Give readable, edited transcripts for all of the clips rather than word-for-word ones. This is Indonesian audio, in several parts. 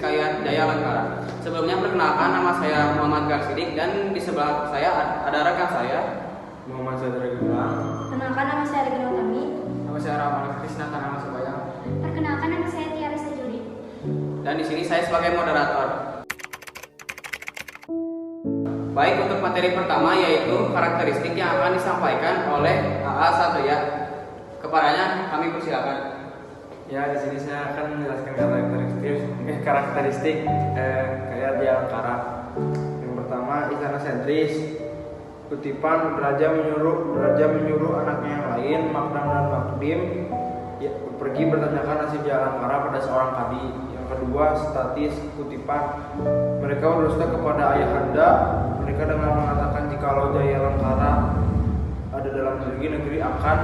Hikayat Jaya Langkara. Sebelumnya perkenalkan, nama saya Muhammad Garsidik dan di sebelah saya ada rekan saya Muhammad Sadra Gilang. Perkenalkan, nama saya Regina Utami. Nama saya Rahman Krisna Tanama Sebaya. Perkenalkan, nama saya Tiara Sajudi. Dan di sini saya sebagai moderator. Baik, untuk materi pertama yaitu karakteristik yang akan disampaikan oleh AA Satria. Kepadanya kami persilakan. Ya, di sini saya akan menjelaskan karakteristik Hikayat Jaya Langkara. Yang pertama, istana sentris. Kutipan raja menyuruh anaknya yang lain, Makdam dan Makdim, pergi bertanyakan nasib Jaya Langkara pada seorang kadi. Yang kedua, statis. Kutipan, mereka berdusta kepada ayahanda. Mereka dengan mengatakan jikalau Jaya Langkara ada dalam negeri akan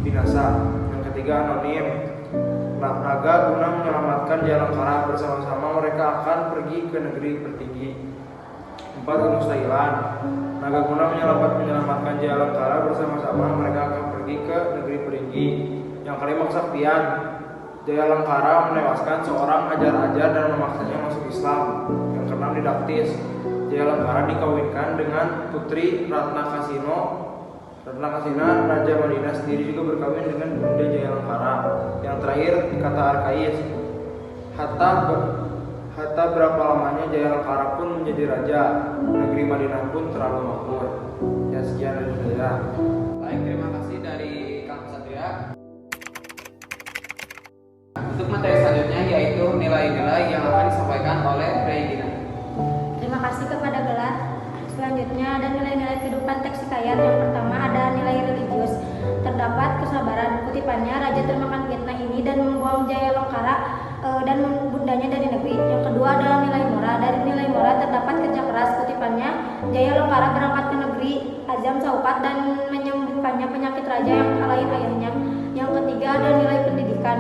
binasa. Yang ketiga, anonim. Naga guna menyelamatkan Jaya Langkara, bersama-sama mereka akan pergi ke negeri tertinggi. 4. Kemustahilan. Naga guna menyelamatkan Jaya Langkara, bersama-sama mereka akan pergi ke negeri Peringgi. Yang kelima, kesaktian. Jaya Langkara menewaskan seorang ajar-ajar dan memaksanya masuk Islam. Yang keenam, didaktis. Jaya Langkara dikawinkan dengan putri Ratna Kasina. Raja Madinah sendiri juga berkawin dengan Bunda Jaya Langkara. Yang terakhir, kata arkais. Hatta berapa lamanya Jaya Langkara pun menjadi raja, negeri Madinah pun terlalu makmur. Ya, sekian dari saya. Baik, terima kasih dari Kang Satria. Untuk materi selanjutnya yaitu nilai-nilai yang akan disampaikan oleh Regina. Terima kasih kepada gelar. Selanjutnya ada nilai-nilai kehidupan teks hikayat. Yang pertama ada nilai religius. Terdapat kesabaran. Kutipannya, raja termakan fitnah ini dan membuang Jaya Langkara dan bundanya dari negeri. Yang kedua adalah nilai moral. Dari nilai moral terdapat kerja keras. Kutipannya, Jaya Langkara berangkat ke negeri Azam Saupat dan menyembuhkannya penyakit raja yang lain ayahnya. Yang ketiga ada nilai pendidikan.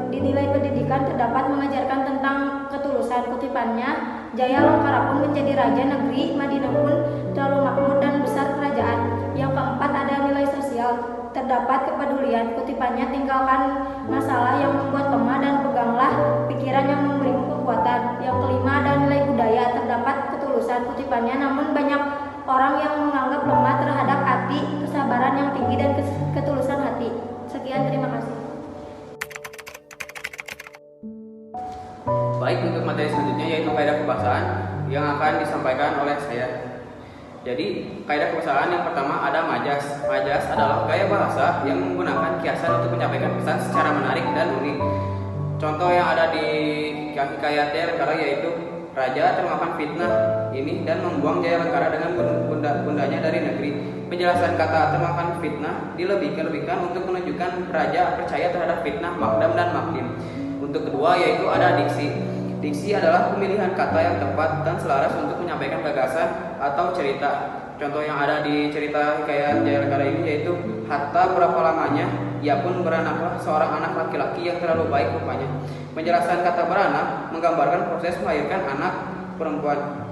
Di nilai pendidikan terdapat mengajarkan tentang ketulusan. Kutipannya, Jaya Langkara pun menjadi raja, negeri Madinah pun terlalu makmur dan besar kerajaan. Yang keempat ada nilai sosial. Terdapat kepedulian. Kutipannya, tinggalkan masalah yang membuat lemah dan peganglah pikiran yang memberimu kekuatan. Yang kelima ada nilai budaya. Terdapat ketulusan. Kutipannya, namun banyak orang yang menganggap lemah terhadap hati, kesabaran yang tinggi dan ketulusan hati. Sekian, terima kasih. Baik, untuk materi selanjutnya yaitu kaidah kebahasaan yang akan disampaikan oleh saya. Jadi, kaidah kebahasaan yang pertama ada majas. Majas adalah gaya bahasa yang menggunakan kiasan untuk menyampaikan pesan secara menarik dan unik. Contoh yang ada di Hikayat Jaya Langkara yaitu raja termakan fitnah ini dan membuang Jaya Langkara dengan bundanya dari negeri. Penjelasan kata termakan fitnah dilebihkan untuk menunjukkan raja percaya terhadap fitnah Makdam dan Makdim. Untuk kedua yaitu ada diksi. Diksi adalah pemilihan kata yang tepat dan selaras untuk menyampaikan gagasan atau cerita. Contoh yang ada di cerita Hikayat Jaya Langkara ini yaitu hatta berapa lamanya ia pun beranaklah seorang anak laki-laki yang terlalu baik rupanya. Penjelasan kata beranak menggambarkan proses melahirkan anak perempuan.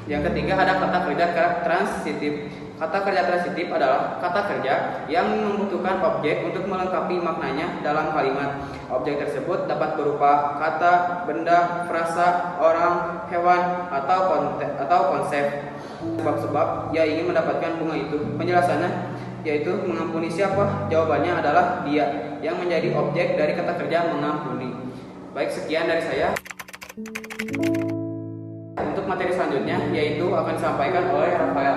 Yang ketiga ada kata kerja transitif. Kata kerja transitif adalah kata kerja yang membutuhkan objek untuk melengkapi maknanya dalam kalimat. Objek tersebut dapat berupa kata, benda, frasa, orang, hewan, atau konsep. Sebab ia ingin mendapatkan bunga itu. Penjelasannya yaitu mengampuni siapa? Jawabannya adalah dia yang menjadi objek dari kata kerja mengampuni. Baik, sekian dari saya. Untuk materi selanjutnya yaitu akan disampaikan oleh Rafael.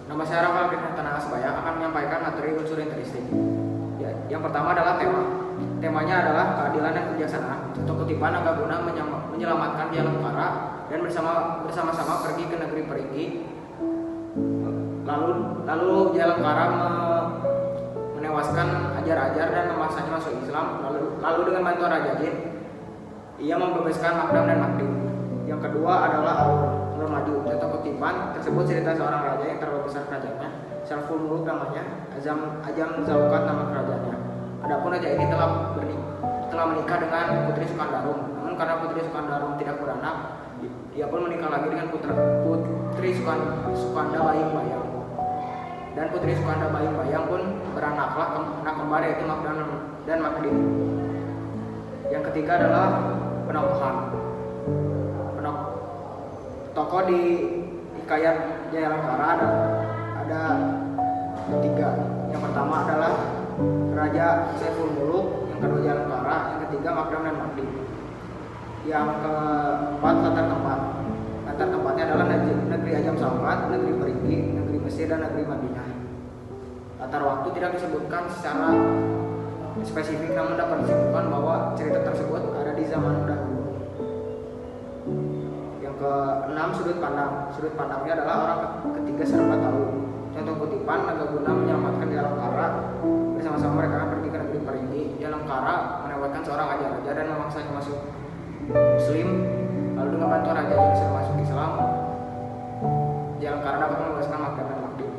Nama saya Rafael Krisna Tanama Sebaya akan menyampaikan materi unsur interistik. Ya, yang pertama adalah tema. Temanya adalah keadilan dan kebijaksanaan. Contoh kutipan, naga guna menyelamatkan Jaya Langkara dan bersama-sama pergi ke negeri Peringgi. Lalu Jaya Langkara menewaskan ajar-ajar dan memaksanya masuk Islam. Lalu dengan bantuan Raja Jin, ia membebaskan Makdam dan Makdim. Yang kedua adalah alur maju. Contoh kutipan tersebut cerita seorang raja yang terlalu besar kerajaannya. Syarful Muluk namanya, Ajam Zaukat nama kerajaannya. Adapun raja ini telah menikah dengan Putri Sukandarum. Namun karena Putri Sukandarum tidak beranak, ia pun menikah lagi dengan Putri Sukanda Baying Bayang. Dan Putri Sukanda Baying Bayang pun beranaklah anak kembar yaitu Makdam dan Makdim. Yang ketiga adalah penokohan. Tokoh di hikayat Jaya Langkara ada tiga. Yang pertama adalah Raja Saiful Muluk, yang kedua Jaya Langkara, yang ketiga Makdam dan Makdim. Yang keempat latar tempatnya adalah negeri Ajam Samad, negeri Perigi, negeri Mesir, dan negeri Madinah. Latar waktu tidak disebutkan secara spesifik, namun dapat disimpulkan bahwa cerita tersebut ada di zaman dahulu. Yang keenam, sudut pandang. Sudut pandangnya adalah orang ketiga serba tahu. Contoh kutipan, Nagaguna menyelamatkan Jaya Langkara. Bersama-sama mereka akan pergi ke negeri Perigi. Jaya Langkara melewatkan seorang raja dan memaksanya masuk Muslim. Lalu dengan bantuan raja bisa masuk Islam. Jaya Langkara dapat membebaskan Makdam dan Makdim.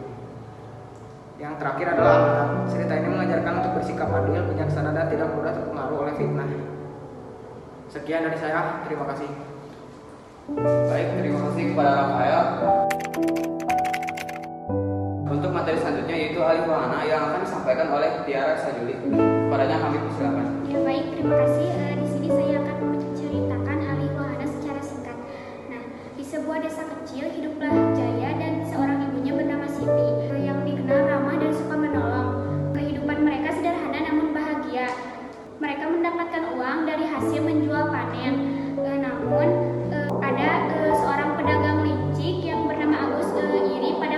Yang terakhir adalah amanat. Cerita ini mengajarkan untuk bersikap adil, bijaksana, dan tidak mudah terpengaruh oleh fitnah. Sekian dari saya, terima kasih. Baik, terima kasih kepada Rafael. Untuk materi selanjutnya yaitu alif wahana yang akan disampaikan oleh Tiara Sajuli. Kepadanya kami persilakan. Ya baik, terima kasih. Di sini saya akan menceritakan alif wahana secara singkat. Nah, di sebuah desa kecil hiduplah Jaya dan seorang ibunya bernama Siti yang dikenal ramah dan suka menolong. Kehidupan mereka sederhana namun bahagia. Mereka mendapatkan uang dari hasil menjual panen. Namun ada seorang pedagang licik yang bernama Agus iri pada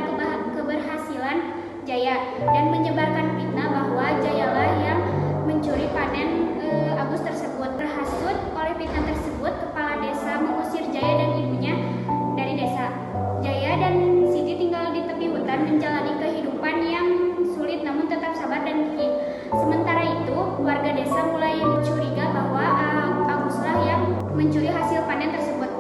keberhasilan Jaya dan menyebarkan fitnah bahwa Jayalah yang mencuri panen Agus tersebut. Terhasut oleh fitnah tersebut, kepala desa mengusir Jaya dan ibunya dari desa. Jaya dan Siti tinggal di tepi hutan menjalani kehidupan yang sulit namun tetap sabar dan gigih. Sementara itu, warga desa mulai curiga bahwa Aguslah yang mencuri hasil panen tersebut.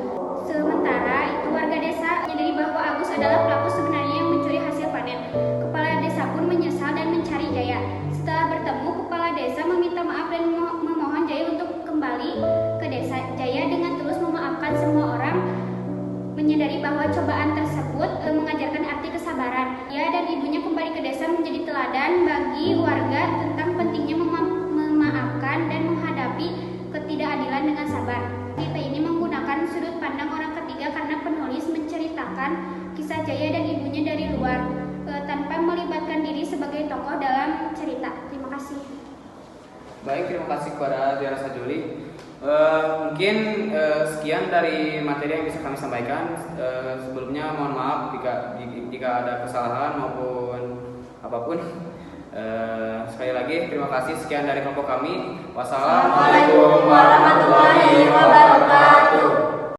Sementara itu, warga desa menyadari bahwa Agus adalah pelaku sebenarnya yang mencuri hasil panen. Kepala desa pun menyesal dan mencari Jaya. Setelah bertemu, kepala desa meminta maaf dan memohon Jaya untuk kembali ke desa. Jaya dengan tulus memaafkan semua orang, menyadari bahwa cobaan tersebut mengajarkan arti kesabaran. Ia dan ibunya kembali ke desa menjadi teladan bagi warga tentang pentingnya memaafkan dan menghadapi ketidakadilan dengan sabar. Cerita ini menggunakan sudut pandang orang ketiga karena penulis menceritakan kisah Jaya dan ibunya dari luar tanpa melibatkan diri sebagai tokoh dalam cerita. Terima kasih. Baik, terima kasih kepada Tiara Sajuli. Mungkin sekian dari materi yang bisa kami sampaikan. Sebelumnya mohon maaf jika ada kesalahan maupun apapun. Sekali lagi terima kasih, sekian dari kelompok kami. Wassalamualaikum warahmatullahi wabarakatuh.